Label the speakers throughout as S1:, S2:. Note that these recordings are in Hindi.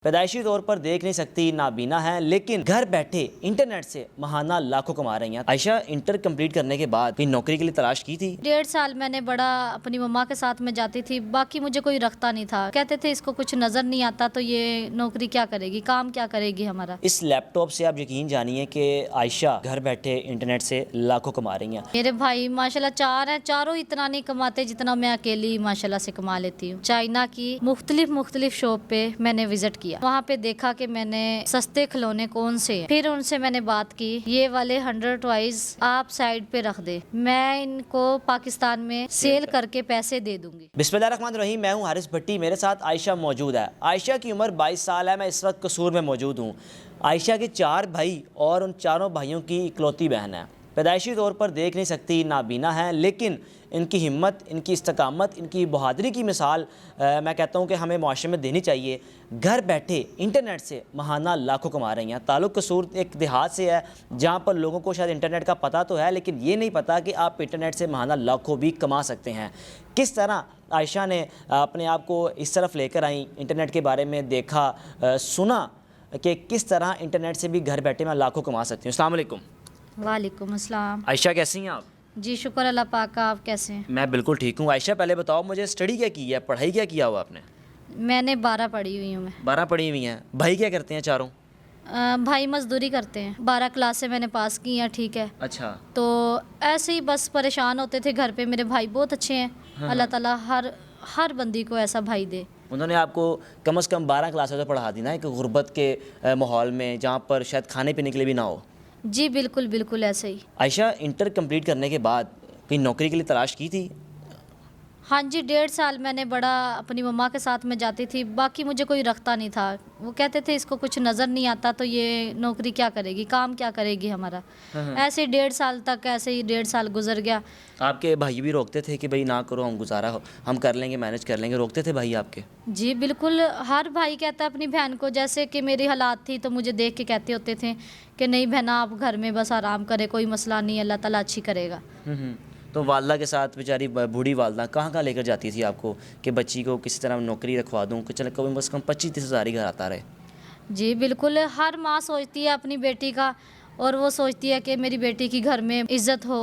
S1: पैदाइशी तौर पर देख नहीं सकती, नाबीना है, लेकिन घर बैठे इंटरनेट से महाना लाखों कमा रही हैं। आयशा इंटर कंप्लीट करने के बाद भी नौकरी के लिए तलाश की थी।
S2: 1.5 साल मैंने बड़ा अपनी मम्मा के साथ में जाती थी, बाकी मुझे कोई रखता नहीं था। कहते थे इसको कुछ नजर नहीं आता तो ये नौकरी क्या करेगी, काम क्या करेगी हमारा।
S1: इस लैपटॉप से आप यकीन जानिए कि आयशा घर बैठे इंटरनेट से लाखों कमा रही हैं।
S2: मेरे भाई माशाल्लाह 4 हैं, चारों इतना नहीं कमाते जितना मैं अकेली माशाल्लाह से कमा लेती हूँ। चाइना की मुख्तलिफ शॉप पे मैंने विजिट किया, वहाँ पे देखा कि मैंने सस्ते खिलौने कौन से हैं। फिर उनसे मैंने बात की, ये वाले 100 टॉयज आप साइड पे रख दे, मैं इनको पाकिस्तान में सेल करके पैसे दे दूंगी।
S1: बिस्मिल्लाहिर्रहमानिर्रहीम, मैं हूँ हारिस भट्टी, मेरे साथ आयशा मौजूद है। आयशा की उम्र 22 साल है। मैं इस वक्त कसूर में मौजूद हूँ। आयशा के 4 भाई और उन चारों भाइयों की इकलौती बहन है। पैदाइशी तौर पर देख नहीं सकती, नाबीना है, लेकिन इनकी हिम्मत, इनकी इस्तकामत, इनकी बहादुरी की मिसाल मैं कहता हूँ कि हमें मुआशरे में देनी चाहिए। घर बैठे इंटरनेट से महाना लाखों कमा रही हैं। ताल्लुक़ कसूर एक देहात से है जहाँ पर लोगों को शायद इंटरनेट का पता तो है, लेकिन ये नहीं पता कि आप इंटरनेट से महाना लाखों भी कमा सकते हैं। किस तरह आयशा ने अपने आप को इस तरफ लेकर आई, इंटरनेट के बारे में देखा, सुना कि किस तरह इंटरनेट से भी घर बैठे मैं लाखों कमा सकती हूँ। अस्सलाम वालेकुम।
S2: वालेकुम अस्सलाम।
S1: आयशा कैसी हैं आप?
S2: जी शुक्र अल्लाह पाक का, आप कैसे हैं?
S1: मैं बिल्कुल ठीक हूँ। आयशा पहले बताओ मुझे, स्टडी क्या की है, पढ़ाई क्या किया हुआ आपने?
S2: मैंने 12 पढ़ी हुई हूँ। मैं
S1: 12 पढ़ी हुई हैं। भाई क्या करते हैं चारों?
S2: भाई मजदूरी करते हैं। 12 क्लास से मैंने पास की हैं, ठीक है।
S1: अच्छा।
S2: तो ऐसे ही बस परेशान होते थे घर पे। मेरे भाई बहुत अच्छे हैं।
S1: हाँ।
S2: अल्लाह ताला हर बंदी को ऐसा भाई दे।
S1: उन्होंने आपको कम से कम 12 क्लास तो पढ़ा दी ना, एक गुर्बत के माहौल में जहाँ पर शायद खाने पीने के लिए भी ना हो।
S2: जी बिल्कुल बिल्कुल ऐसे ही।
S1: आयशा इंटर कंप्लीट करने के बाद कहीं नौकरी के लिए तलाश की थी?
S2: हाँ जी, 1.5 साल मैंने बड़ा अपनी मम्मा के साथ में जाती थी, बाकी मुझे कोई रखता नहीं था। वो कहते थे इसको कुछ नज़र नहीं आता तो ये नौकरी क्या करेगी, काम क्या करेगी हमारा। ऐसे 1.5 साल तक, ऐसे ही 1.5 साल गुजर गया।
S1: आपके भाई भी रोकते थे कि भाई ना करो, हम गुजारा हम कर लेंगे, मैनेज कर लेंगे, रोकते थे भाई आपके?
S2: जी बिल्कुल, हर भाई कहता है अपनी बहन को, जैसे कि मेरी हालात थी तो मुझे देख के कहते होते थे कि नहीं बहना, आप घर में बस आराम करे, कोई मसला नहीं, अल्लाह ताला अच्छी करेगा।
S1: तो वालदा के साथ बेचारी बूढ़ी वालदा कहाँ कहाँ लेकर जाती थी आपको कि बच्ची को किसी तरह नौकरी रखवा दूँ कि चल कभी बस कम 25-30 हज़ार ही घर आता रहे?
S2: जी बिल्कुल, हर माँ सोचती है अपनी बेटी का, और वो सोचती है कि मेरी बेटी की घर में इज्जत हो।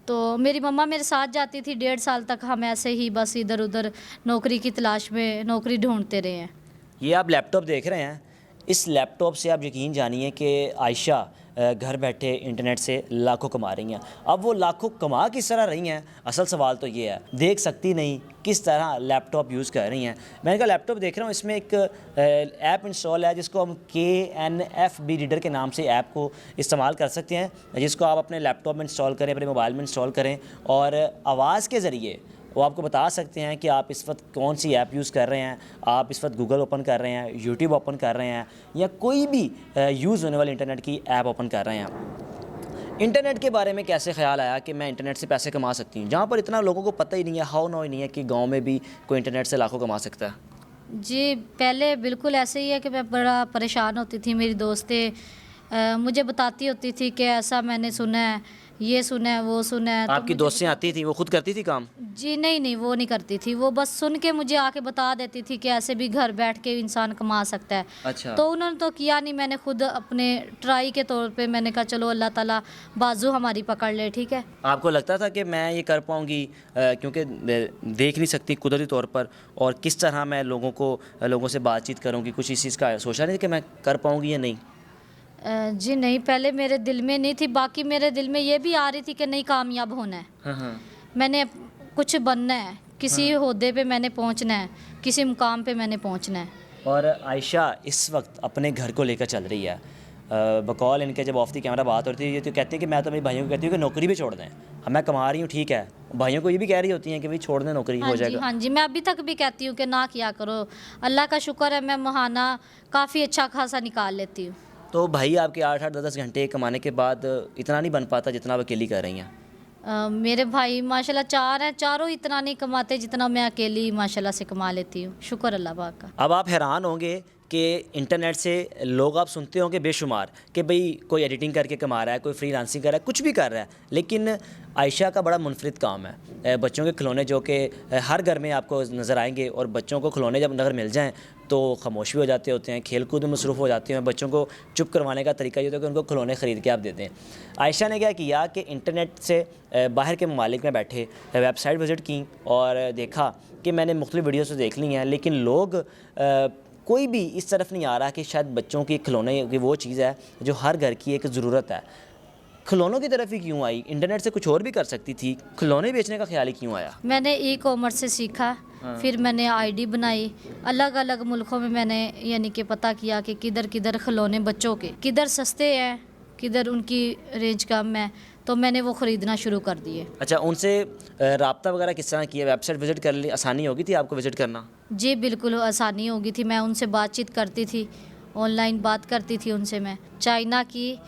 S2: तो मेरी मम्मा मेरे साथ जाती थी। 1.5 साल तक हम ऐसे ही बस इधर उधर नौकरी की तलाश में नौकरी ढूंढते रहे हैं।
S1: ये आप लैपटॉप देख रहे हैं, इस लैपटॉप से आप यकीन जानिए कि आयशा घर बैठे इंटरनेट से लाखों कमा रही हैं। अब वो लाखों कमा किस तरह रही हैं, असल सवाल तो ये है। देख सकती नहीं, किस तरह लैपटॉप यूज़ कर रही हैं। मैंने कहा लैपटॉप देख रहा हूँ, इसमें एक ऐप इंस्टॉल है जिसको हम KNFB रीडर के नाम से ऐप को इस्तेमाल कर सकते हैं, जिसको आप अपने लैपटॉप में इंस्टॉल करें, अपने मोबाइल में इंस्टॉल करें और आवाज़ के ज़रिए वो आपको बता सकते हैं कि आप इस वक्त कौन सी ऐप यूज़ कर रहे हैं। आप इस वक्त गूगल ओपन कर रहे हैं, यूट्यूब ओपन कर रहे हैं, या कोई भी यूज़ होने वाली इंटरनेट की ऐप ओपन कर रहे हैं। इंटरनेट के बारे में कैसे ख्याल आया कि मैं इंटरनेट से पैसे कमा सकती हूँ, जहाँ पर इतना लोगों को पता ही नहीं है, हाउ नो ही नहीं है कि गाँव में भी कोई इंटरनेट से लाखों कमा सकता है?
S2: जी पहले बिल्कुल ऐसे ही है कि मैं बड़ा परेशान होती थी। मेरी दोस्तें मुझे बताती होती थी कि ऐसा मैंने सुना है, ये सुना है, वो सुना है।
S1: आपकी दोस्तें आती थी, वो खुद करती थी काम?
S2: जी नहीं, वो नहीं करती थी। वो बस सुन के मुझे आके बता देती थी कि ऐसे भी घर बैठ के इंसान कमा सकता है।
S1: अच्छा।
S2: तो उन्होंने तो किया नहीं, मैंने खुद अपने ट्राई के तौर पे मैंने कहा चलो अल्लाह ताला बाजू हमारी पकड़ ले, ठीक है।
S1: आपको लगता था कि मैं ये कर पाऊँगी क्योंकि देख नहीं सकती कुदरती तौर पर, और किस तरह मैं लोगों से बातचीत करूँगी, कुछ इस चीज़ का सोचा नहीं कि मैं कर पाऊँगी या नहीं?
S2: जी नहीं, पहले मेरे दिल में नहीं थी। बाकी मेरे दिल में ये भी आ रही थी कि नहीं, कामयाब होना है। मैंने कुछ बनना है, किसी ओहदे पे मैंने पहुंचना है, किसी मुकाम पे मैंने पहुंचना है।
S1: और आयशा इस वक्त अपने घर को लेकर चल रही है। बकौल इनके जब ऑफ दी कैमरा बात होती है, ये तो कहती है कि मैं तो मेरे भाइयों को कहती हूँ कि नौकरी भी छोड़ दें, अब मैं कमा रही हूँ, ठीक है। भाइयों को ये भी कह रही होती हैं कि भाई छोड़ दें, नौकरी हो जाएगा।
S2: हाँ जी, मैं अभी तक भी कहती हूँ कि ना किया करो। अल्लाह का शुक्र है, मैं महाना काफ़ी अच्छा खासा निकाल लेती हूँ।
S1: तो भाई आपके 8-8 10-10 घंटे कमाने के बाद इतना नहीं बन पाता जितना आप अकेली कर रही हैं?
S2: मेरे भाई माशाल्लाह 4 हैं, चारों इतना नहीं कमाते जितना मैं अकेली माशाल्लाह से कमा लेती हूँ। शुक्र अल्लाह पाक का।
S1: अब आप हैरान होंगे कि इंटरनेट से लोग आप सुनते होंगे बेशुमार कि भाई कोई एडिटिंग करके कमा रहा है, कोई फ्रीलांसिंग कर रहा है, कुछ भी कर रहा है, लेकिन आयशा का बड़ा मुनफरिद काम है। बच्चों के खिलौने जो कि हर घर में आपको नज़र आएंगे, और बच्चों को खिलौने जब अगर मिल जाएं तो खामोश भी हो जाते होते हैं, खेल कूद में मसरूफ़ हो जाते हैं। बच्चों को चुप करवाने का तरीका ये होता है कि उनको खिलौने ख़रीद के आप देते हैं। आयशा ने क्या किया कि इंटरनेट से बाहर के ममालिक में बैठे वेबसाइट विज़िट की और देखा कि मैंने मुख्तलिफ़ वीडियोज़ तो देख ली हैं, लेकिन लोग कोई भी इस तरफ नहीं आ रहा कि शायद बच्चों की खिलौने की वो चीज़ है जो हर घर की एक ज़रूरत है। खिलौनों की तरफ ही क्यों आई? इंटरनेट से कुछ और भी कर सकती थी, खिलौने बेचने का ख्याल ही क्यों आया?
S2: मैंने ई कॉमर्स से सीखा, फिर मैंने आईडी बनाई। अलग अलग मुल्कों में मैंने यानी कि पता किया कि किधर किधर खिलौने बच्चों के किधर सस्ते हैं, किधर उनकी रेंज कम है, तो मैंने वो ख़रीदना शुरू कर दिए।
S1: अच्छा, उनसे रब्ता वगैरह किस तरह किया? वेबसाइट विज़िट कर ली, आसानी होगी थी आपको विज़िट करना?
S2: जी बिल्कुल आसानी होगी थी, मैं उनसे बातचीत करती थी, ऑनलाइन बात करती थी उनसे। मैं चाइना की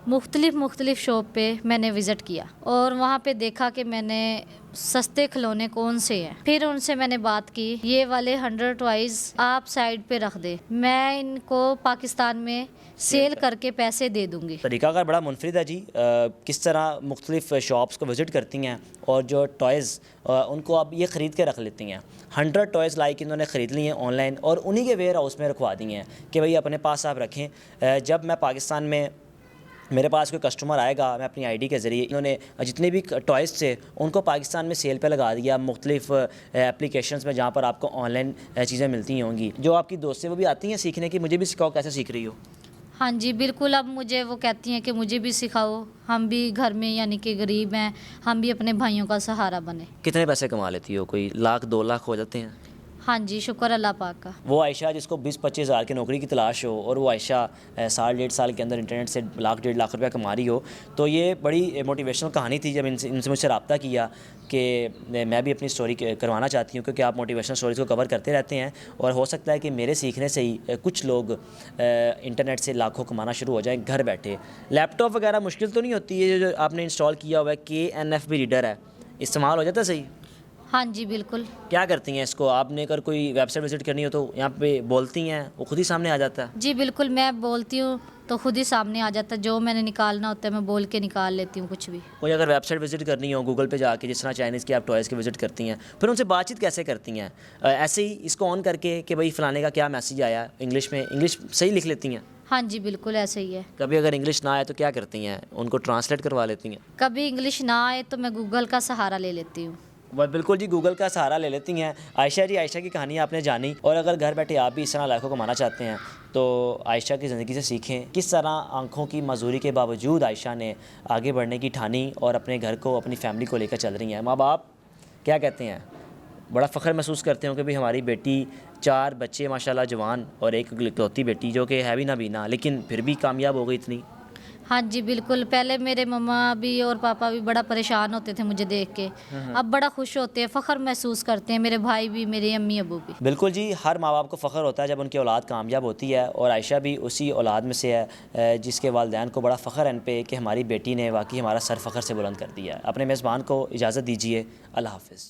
S2: मुख्तलिफ़ शॉप पे मैंने विज़िट किया और वहाँ पे देखा कि मैंने सस्ते खिलौने कौन से हैं। फिर उनसे मैंने बात की, ये वाले 100 टॉयज़ आप साइड पे रख दे, मैं इनको पाकिस्तान में सेल करके पैसे दे दूँगी।
S1: तरीक़ाकार बड़ा मुनफरिद है जी। किस तरह मुख्तलिफ़ शॉप्स को विज़िट करती हैं और जो टॉयज़ उनको आप ये ख़रीद के रख लेती हैं। 100 टॉयज़ लाइक इन्होंने ख़रीद लिए हैं ऑनलाइन और उन्हीं के वेयर हाउस में रखवा दिए हैं कि भाई अपने पास आप रखें। जब मैं पाकिस्तान में मेरे पास कोई कस्टमर आएगा, मैं अपनी आईडी के ज़रिए इन्होंने जितने भी टॉयज़ थे उनको पाकिस्तान में सेल पे लगा दिया मुख्तलिफ़ एप्लीकेशंस में जहाँ पर आपको ऑनलाइन चीज़ें मिलती होंगी। जो आपकी दोस्तें वो भी आती हैं सीखने की, मुझे भी सिखाओ, कैसे सीख रही हो?
S2: हाँ जी बिल्कुल, अब मुझे वो कहती हैं कि मुझे भी सिखाओ, हम भी घर में यानी कि गरीब हैं, हम भी अपने भाइयों का सहारा बने।
S1: कितने पैसे कमा लेती हो? कोई लाख 2 लाख हो जाते हैं?
S2: हाँ जी, शुक्र अल्लाह पाक का।
S1: वो आयशा जिसको 20-25 हज़ार की नौकरी की तलाश हो और वो आयशा साल 1.5 साल के अंदर इंटरनेट से लाख 1.5 लाख रुपया कमा रही हो, तो ये बड़ी मोटिवेशनल कहानी थी। जब इनसे मुझसे रब्ता किया कि मैं भी अपनी स्टोरी करवाना चाहती हूँ, क्योंकि आप मोटिवेशनल स्टोरीज़ को कवर करते रहते हैं और हो सकता है कि मेरे सीखने से ही कुछ लोग इंटरनेट से लाखों कमाना शुरू हो जाएँ घर बैठे। लैपटॉप वगैरह मुश्किल तो नहीं होती है? जो आपने इंस्टॉल किया हुआ है KNFB रीडर है, इस्तेमाल हो जाता है सही?
S2: हाँ जी बिल्कुल।
S1: क्या करती हैं इसको? आपने अगर कोई वेबसाइट विज़िट करनी हो तो यहाँ पे बोलती हैं, वो खुद ही सामने आ जाता है?
S2: जी बिल्कुल, मैं बोलती हूँ तो खुद ही सामने आ जाता है। जो मैंने निकालना होता है मैं बोल के निकाल लेती हूँ कुछ भी।
S1: कोई अगर वेबसाइट विज़िट करनी हो गूगल पे जाके, जिस तरह चाइनीज़ की आप टॉयज़ की विज़िट करती हैं, फिर उनसे बातचीत कैसे करती हैं? ऐसे ही इसको ऑन करके कि भाई फ़लाने का क्या मैसेज आया इंग्लिश में, इंग्लिश सही लिख लेती हैं?
S2: हाँ जी बिल्कुल ऐसे ही है।
S1: कभी अगर इंग्लिश ना आए तो क्या करती हैं? उनको ट्रांसलेट करवा लेती हैं?
S2: कभी इंग्लिश ना आए तो मैं गूगल का सहारा ले लेती हूँ।
S1: वह बिल्कुल जी, गूगल का सहारा ले लेती हैं। आयशा जी, आयशा की कहानी आपने जानी, और अगर घर बैठे आप भी इस तरह लाखों कमाना चाहते हैं तो आयशा की ज़िंदगी से सीखें किस तरह आंखों की मजदूरी के बावजूद आयशा ने आगे बढ़ने की ठानी और अपने घर को, अपनी फैमिली को लेकर चल रही हैं। माँ बाप क्या कहते हैं, बड़ा फ़ख्र महसूस करते हो कि भाई हमारी बेटी 4 बच्चे माशाल्लाह जवान और एक इकलौती बेटी जो कि है भी ना बीना, लेकिन फिर भी कामयाब हो गई इतनी।
S2: हाँ जी बिल्कुल, पहले मेरे मम्मा भी और पापा भी बड़ा परेशान होते थे मुझे देख के, अब बड़ा खुश होते हैं, फ़ख्र महसूस करते हैं, मेरे भाई भी, मेरे अम्मी अबू भी।
S1: बिल्कुल जी, हर माँ बाप को फ़ख्र होता है जब उनकी औलाद कामयाब होती है, और आयशा भी उसी औलाद में से है जिसके वालिदैन को बड़ा फ़ख्र है इन पे कि हमारी बेटी ने वाकई हमारा सर फ़ख्र से बुलंद कर दिया है। अपने मेज़बान को इजाज़त दीजिए। अल्लाह हाफ़िज़।